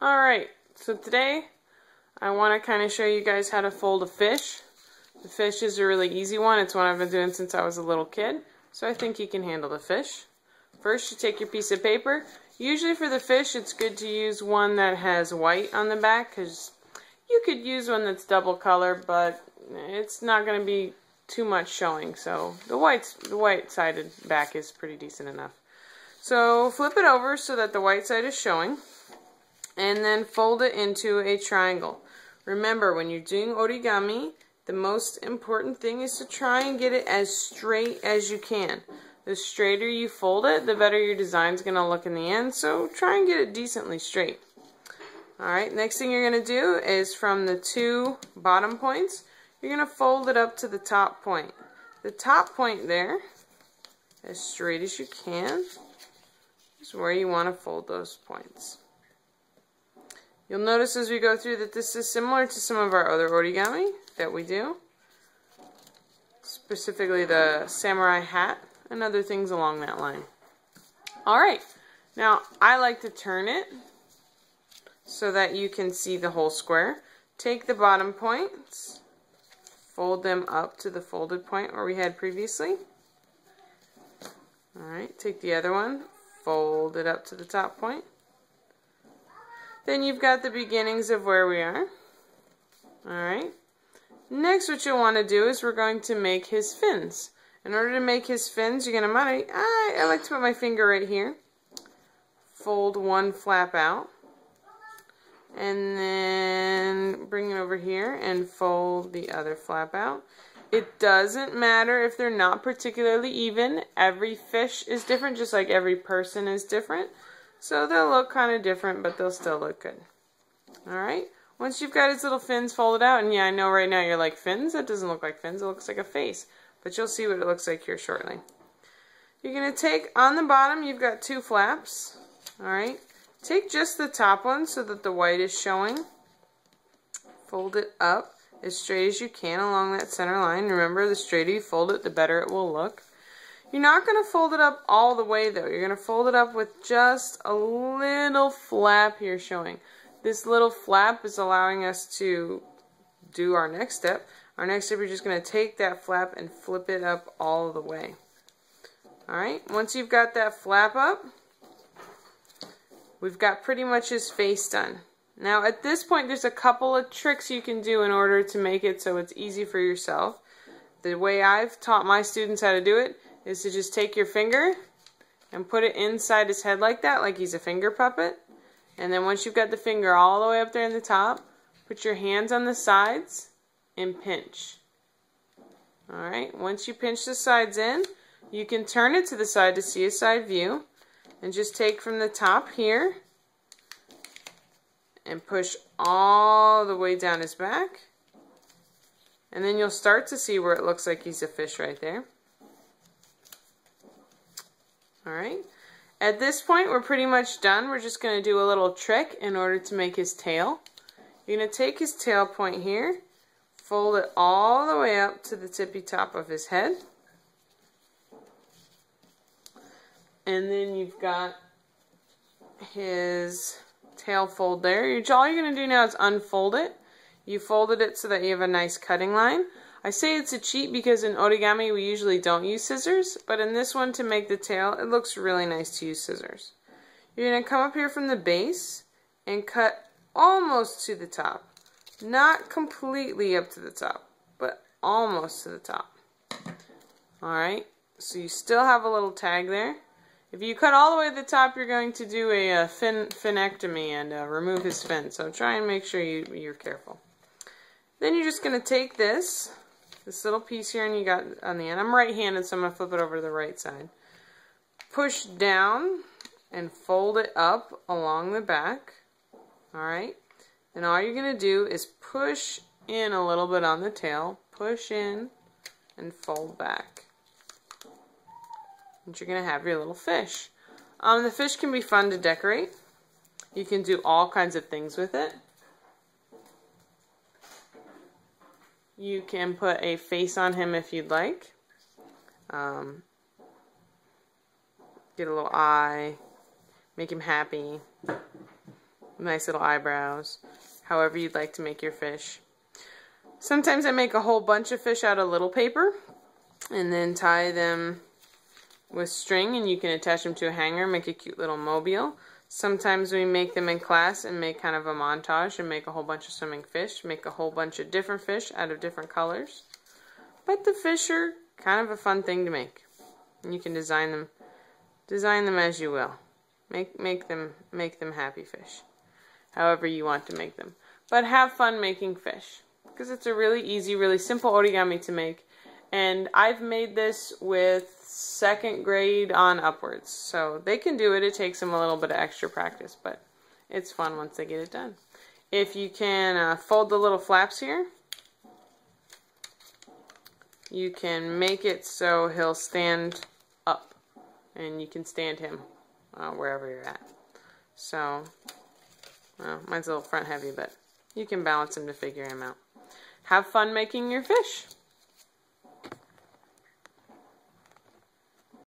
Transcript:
Alright, so today I want to kind of show you guys how to fold a fish. The fish is a really easy one. It's one I've been doing since I was a little kid, so I think you can handle the fish. First, you take your piece of paper. Usually for the fish, it's good to use one that has white on the back, because you could use one that's double color, but it's not going to be too much showing, so the white-sided back is pretty decent enough. So flip it over so that the white side is showing, and then fold it into a triangle. Remember, when you're doing origami, the most important thing is to try and get it as straight as you can. The straighter you fold it, the better your design's going to look in the end, so try and get it decently straight. Alright, next thing you're going to do is from the two bottom points, you're going to fold it up to the top point. The top point there, as straight as you can, is where you want to fold those points. You'll notice as we go through that this is similar to some of our other origami that we do, specifically the samurai hat and other things along that line. Alright, now I like to turn it so that you can see the whole square. Take the bottom points, fold them up to the folded point where we had previously. Alright, take the other one, fold it up to the top point. Then you've got the beginnings of where we are. Alright. Next, what you'll want to do is we're going to make his fins. In order to make his fins, you're going to I like to put my finger right here. Fold one flap out. And then bring it over here and fold the other flap out. It doesn't matter if they're not particularly even. Every fish is different, just like every person is different. So they'll look kind of different, but they'll still look good. Alright, once you've got his little fins folded out, and yeah, I know right now you're like, fins? That doesn't look like fins, it looks like a face. But you'll see what it looks like here shortly. You're going to take, on the bottom, you've got two flaps. Alright, take just the top one so that the white is showing. Fold it up as straight as you can along that center line. Remember, the straighter you fold it, the better it will look. You're not going to fold it up all the way though. You're going to fold it up with just a little flap here showing. This little flap is allowing us to do our next step. Our next step, you're just going to take that flap and flip it up all the way. Alright, once you've got that flap up, we've got pretty much his face done. Now at this point, there's a couple of tricks you can do in order to make it so it's easy for yourself. The way I've taught my students how to do it is to just take your finger and put it inside his head like that, like he's a finger puppet. And then once you've got the finger all the way up there in the top, put your hands on the sides and pinch. Alright, once you pinch the sides in, you can turn it to the side to see a side view. And just take from the top here and push all the way down his back. And then you'll start to see where it looks like he's a fish right there. Alright, at this point we're pretty much done. We're just going to do a little trick in order to make his tail. You're going to take his tail point here, fold it all the way up to the tippy top of his head. And then you've got his tail fold there. All you're going to do now is unfold it. You folded it so that you have a nice cutting line. I say it's a cheat because in origami we usually don't use scissors, but in this one to make the tail, it looks really nice to use scissors. You're going to come up here from the base and cut almost to the top. Not completely up to the top, but almost to the top. Alright, so you still have a little tag there. If you cut all the way to the top, you're going to do a finectomy and remove his fin, so try and make sure you're careful. Then you're just going to take this little piece here, and you got on the end. I'm right-handed, so I'm going to flip it over to the right side. Push down and fold it up along the back. Alright. And all you're going to do is push in a little bit on the tail. Push in and fold back. And you're going to have your little fish. The fish can be fun to decorate. You can do all kinds of things with it. You can put a face on him if you'd like. Get a little eye. Make him happy. nice little eyebrows, however you'd like to make your fish. Sometimes I make a whole bunch of fish out of little paper and then tie them with string, and you can attach them to a hanger, make a cute little mobile. Sometimes we make them in class and make kind of a montage and make a whole bunch of swimming fish, make a whole bunch of different fish out of different colors. But the fish are kind of a fun thing to make. And you can design them as you will. Make them happy fish, however you want to make them. But have fun making fish, because it's a really easy, really simple origami to make. And I've made this with 2nd grade on upwards, so they can do it. It takes them a little bit of extra practice, but it's fun once they get it done. If you can fold the little flaps here, you can make it so he'll stand up, and you can stand him wherever you're at. So, well, mine's a little front heavy, but you can balance him to figure him out. Have fun making your fish.